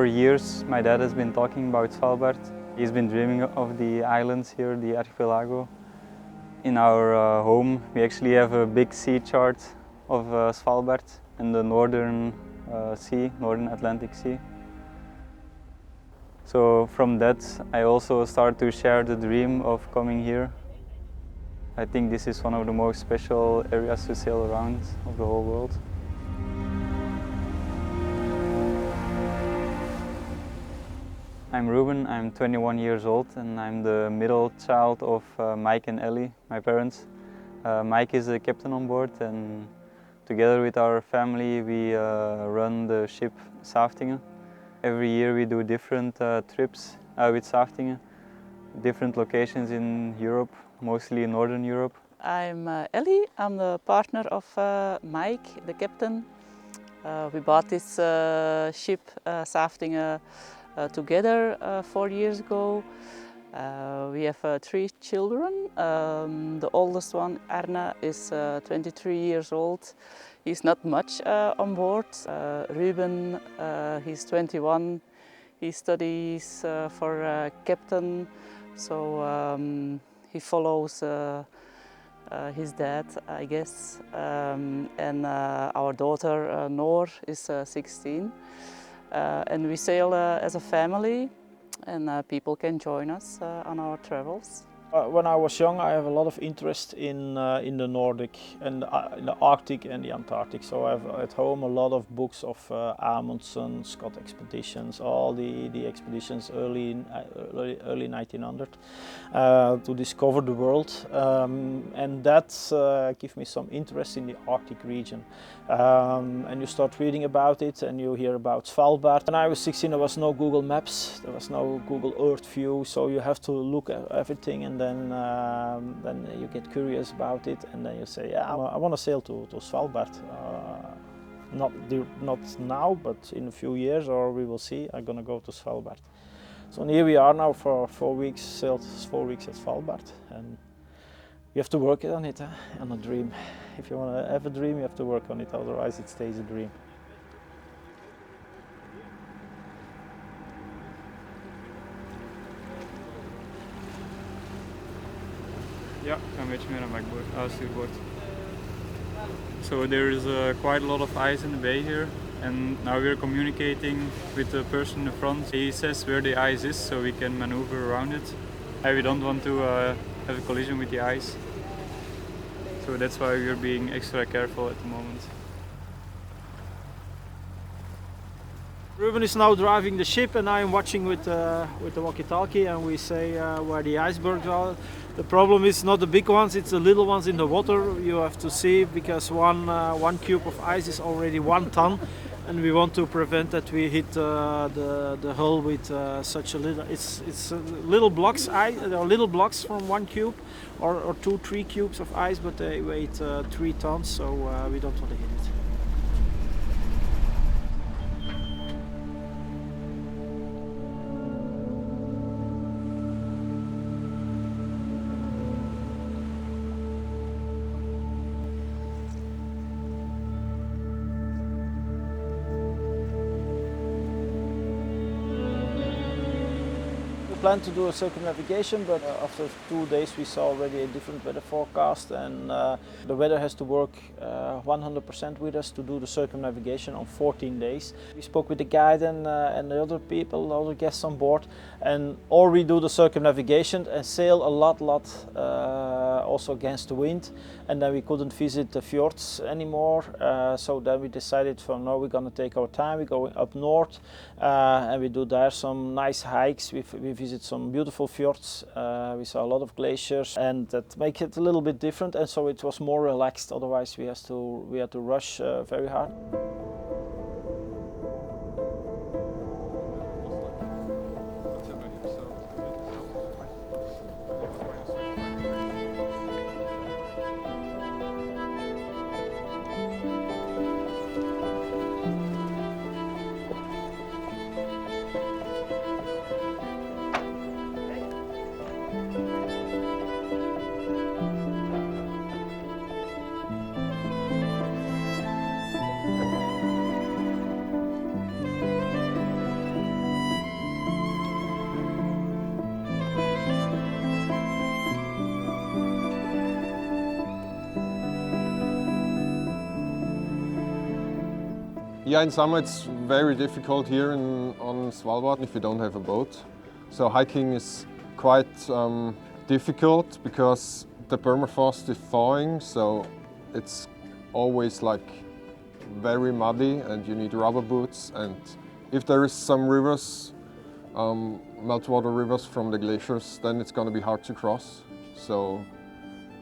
years my dad has been talking about Svalbard. He's been dreaming of the islands here, the archipelago. In our home we actually have a big sea chart of Svalbard and the northern sea, northern Atlantic Sea. So from that I also start to share the dream of coming here. I think this is one of the most special areas to sail around of the whole world. I'm Ruben, I'm 21 years old and I'm the middle child of Mike and Ellie, my parents. Mike is the captain on board and together with our family we run the ship Saeftinghe. Every year we do different trips with Saeftinghe, different locations in Europe, mostly in Northern Europe. I'm Ellie, I'm the partner of Mike, the captain. We bought this ship Saeftinghe together 4 years ago. We have 3 children. The oldest one, Arne, is 23 years old. He's not much on board. Ruben, he's 21. He studies for captain, so he follows his dad, I guess. And our daughter, Noor, is 16. And we sail as a family, and people can join us on our travels. When I was young, I have a lot of interest in the Nordic and in the Arctic and the Antarctic. So I have at home a lot of books of Amundsen, Scott expeditions, all the expeditions early 1900 to discover the world, and that gives me some interest in the Arctic region. And you start reading about it, and you hear about Svalbard. When I was 16, there was no Google Maps, there was no Google Earth view, so you have to look at everything. And then you get curious about it, and then you say, yeah, I want to sail to Svalbard. Not now, but in a few years, or we will see. I'm gonna go to Svalbard. So here we are now for 4 weeks, sailed 4 weeks at Svalbard, and you have to work on it, on a dream. If you want to have a dream, you have to work on it, otherwise it stays a dream. Ja, een beetje meer naar backboard, stuurboord. So there is quite a lot of ice in the bay here, and now we're communicating with the person in the front. He says where the ice is so we can maneuver around it. We don't want to have a collision with the ice, so that's why we're being extra careful at the moment. Ruben is now driving the ship, and I am watching with the walkie-talkie, and we say where the icebergs are. The problem is not the big ones; it's the little ones in the water. You have to see, because one cube of ice is already 1 ton, and we want to prevent that we hit the hull with such a little. It's little blocks. There are little blocks from 1 cube, or 2-3 cubes of ice, but they weigh 3 tons, so we don't want to hit it. We planned to do a circumnavigation, but after 2 days we saw already a different weather forecast, and the weather has to work 100% with us to do the circumnavigation on 14 days. We spoke with the guide and the other people, the other guests on board, or we do the circumnavigation and sail a lot also against the wind, and then we couldn't visit the fjords anymore, so then we decided no, we're going to take our time. We're going up north, and we do there some nice hikes. We visit some beautiful fjords. We saw a lot of glaciers, and that makes it a little bit different, and so it was more relaxed. Otherwise we had to rush very hard. Yeah, in summer it's very difficult here on Svalbard if you don't have a boat. So hiking is quite difficult because the permafrost is thawing, so it's always like very muddy and you need rubber boots. And if there is some rivers, meltwater rivers from the glaciers, then it's going to be hard to cross. So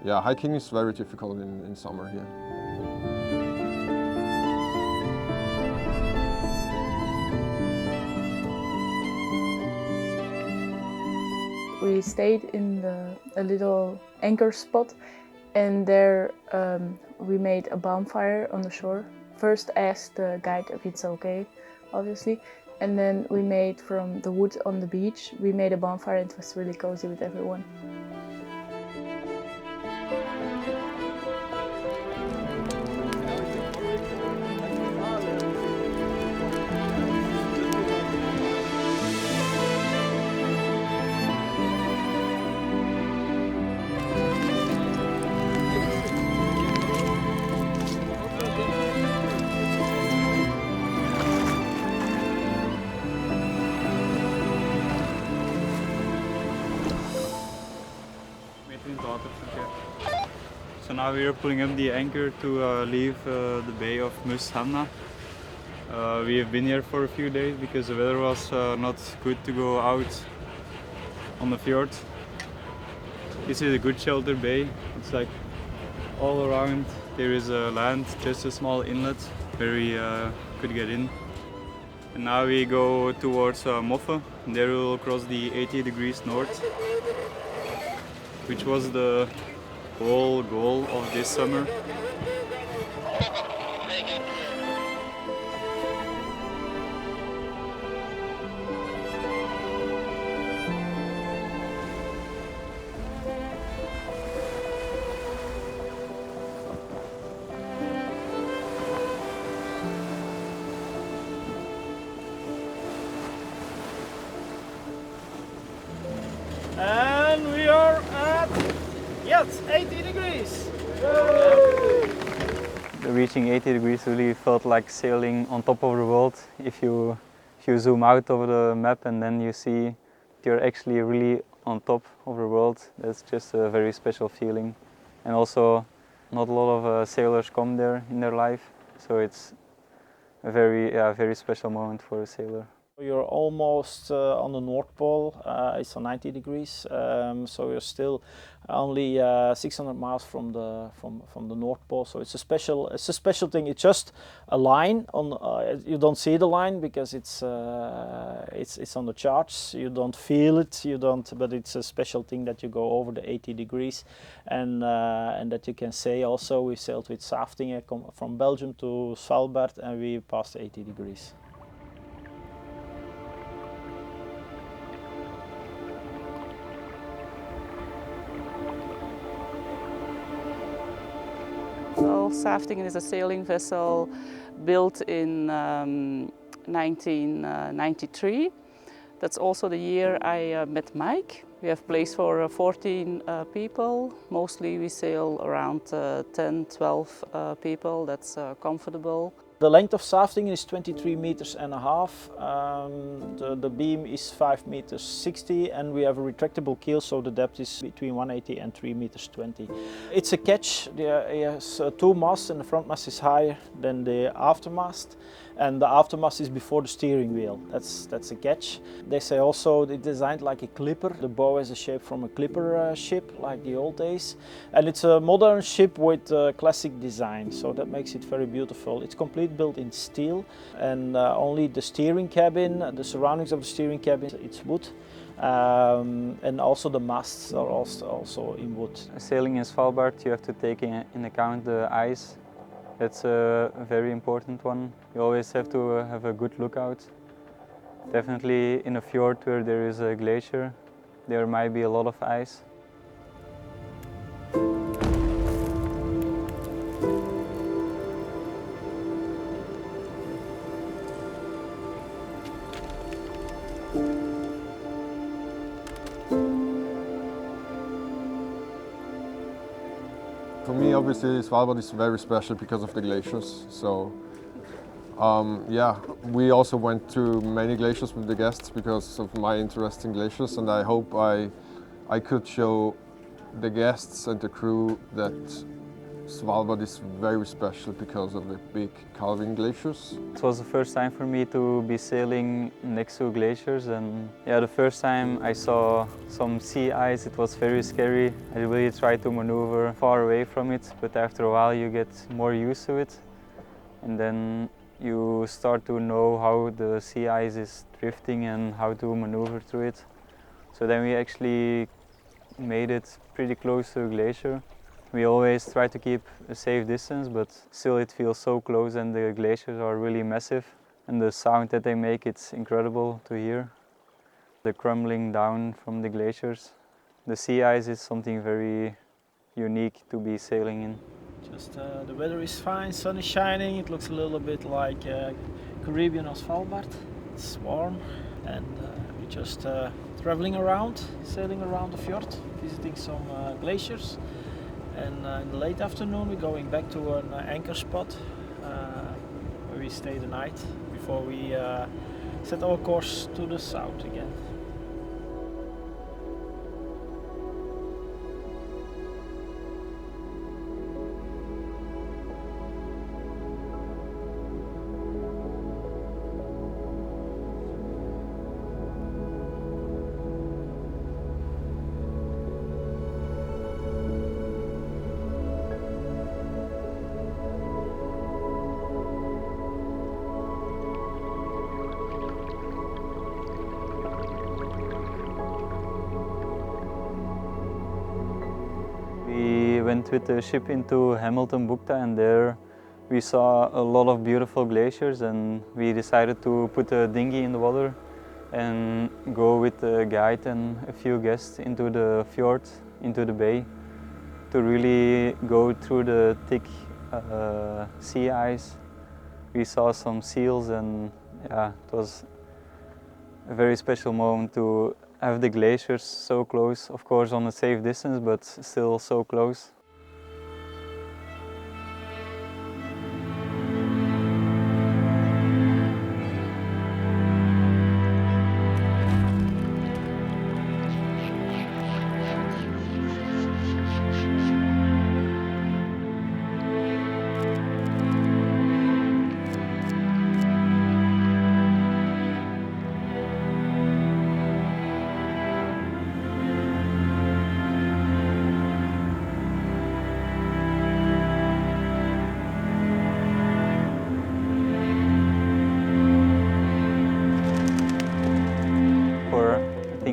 yeah, hiking is very difficult in summer here. We stayed in a little anchor spot, and there we made a bonfire on the shore. First asked the guide if it's okay, obviously, and then we made from the wood on the beach, we made a bonfire and it was really cozy with everyone. So now we are pulling up the anchor to leave the bay of Moffen. We have been here for a few days because the weather was not good to go out on the fjord. This is a good shelter bay. It's like all around there is land, just a small inlet where we could get in. And now we go towards Moffen. There we will cross the 80 degrees north, which was the whole goal of this summer. And we are at, yes, 80 degrees. Reaching 80 degrees really felt like sailing on top of the world. If you zoom out over the map and then you see you're actually really on top of the world, that's just a very special feeling. And also, not a lot of sailors come there in their life, so it's a very special moment for a sailor. You're almost on the North Pole, it's on 90 degrees, so you're still only 600 miles from the North Pole. So it's a special thing. It's just a line on. You don't see the line because it's on the charts. You don't feel it. You don't. But it's a special thing that you go over the 80 degrees, and that you can say also we sailed with Saeftinghe from Belgium to Svalbard, and we passed 80 degrees. So Saeftinghe is a sailing vessel built in 1993. That's also the year I met Mike. We have place for 14 people. Mostly we sail around 10, 12 people. That's comfortable. The length of Saeftinghe is 23 meters and a half. The beam is 5 meters 60, and we have a retractable keel, so the depth is between 180 and 3 meters 20. It's a ketch. There has two masts, and the front mast is higher than the aftermast, and the aftermast is before the steering wheel. That's a ketch. They say also it's designed like a clipper. The bow has a shape from a clipper ship, like the old days, and it's a modern ship with classic design, so that makes it very beautiful. It's complete built in steel, and only the steering cabin, the surroundings of the steering cabin, it's wood, and also the masts are also in wood. Sailing in Svalbard, you have to take in account the ice. That's a very important one. You always have to have a good lookout. Definitely in a fjord where there is a glacier, there might be a lot of ice. For me, obviously, Svalbard is very special because of the glaciers. So Yeah, we also went to many glaciers with the guests because of my interest in glaciers, and I hope I could show the guests and the crew that Svalbard is very special because of the big calving glaciers. It was the first time for me to be sailing next to glaciers, and yeah, the first time I saw some sea ice, it was very scary. I really tried to maneuver far away from it, but after a while you get more used to it, and then you start to know how the sea ice is drifting and how to maneuver through it. So then we actually made it pretty close to a glacier. We always try to keep a safe distance, but still it feels so close, and the glaciers are really massive. And the sound that they make, it's incredible to hear. The crumbling down from the glaciers. The sea ice is something very unique to be sailing in. Just the weather is fine, sun is shining, it looks a little bit like Caribbean or Svalbard. It's warm, and we're just traveling around, sailing around the fjord, visiting some glaciers. And in the late afternoon we're going back to an anchor spot where we stay the night before we set our course to the south again. We went with the ship into Hamilton Bukta, and there we saw a lot of beautiful glaciers, and we decided to put a dinghy in the water and go with the guide and a few guests into the fjord, into the bay, to really go through the thick sea ice. We saw some seals, and yeah, it was a very special moment to have the glaciers so close, of course on a safe distance, but still so close.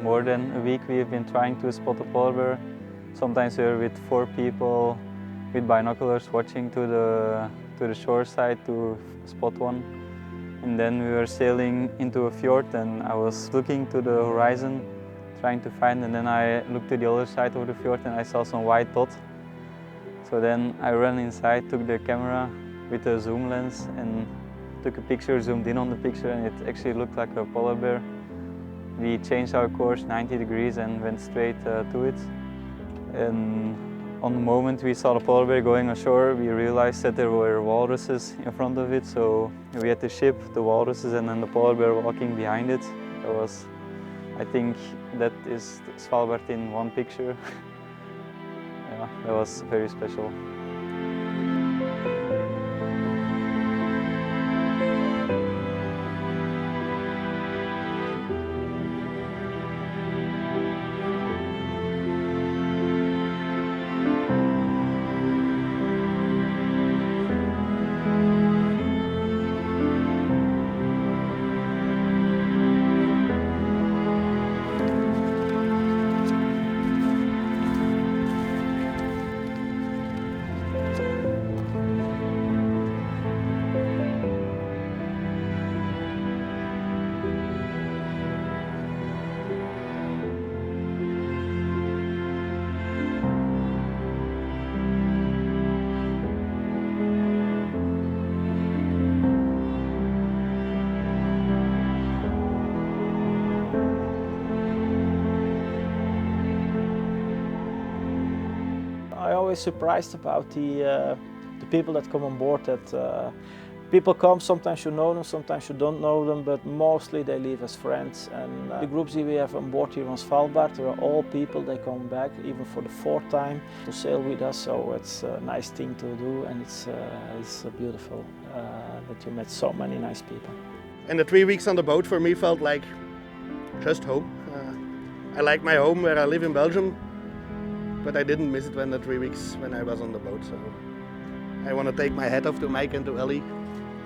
More than a week we have been trying to spot a polar bear. Sometimes we're with 4 people with binoculars watching to the shore side to spot one. And then we were sailing into a fjord, and I was looking to the horizon trying to find, and then I looked to the other side of the fjord and I saw some white dot. So then I ran inside, took the camera with a zoom lens and took a picture, zoomed in on the picture, and it actually looked like a polar bear. We changed our course 90 degrees and went straight to it. And on the moment we saw the polar bear going ashore, we realized that there were walruses in front of it. So we had the ship, the walruses, and then the polar bear walking behind it. That was, I think, that is Svalbard in one picture. Yeah, that was very special. I'm always surprised about the people that come on board that People come, sometimes you know them, sometimes you don't know them, but mostly they leave as friends. And the groups that we have on board here on Svalbard, they are all people, they come back even for the fourth time to sail with us, so it's a nice thing to do, and it's beautiful that you met so many nice people. And the 3 weeks on the boat for me felt like just home. I like my home where I live in Belgium, but I didn't miss it when the 3 weeks when I was on the boat. So I want to take my hat off to Mike and to Ellie.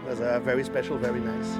It was very special, very nice.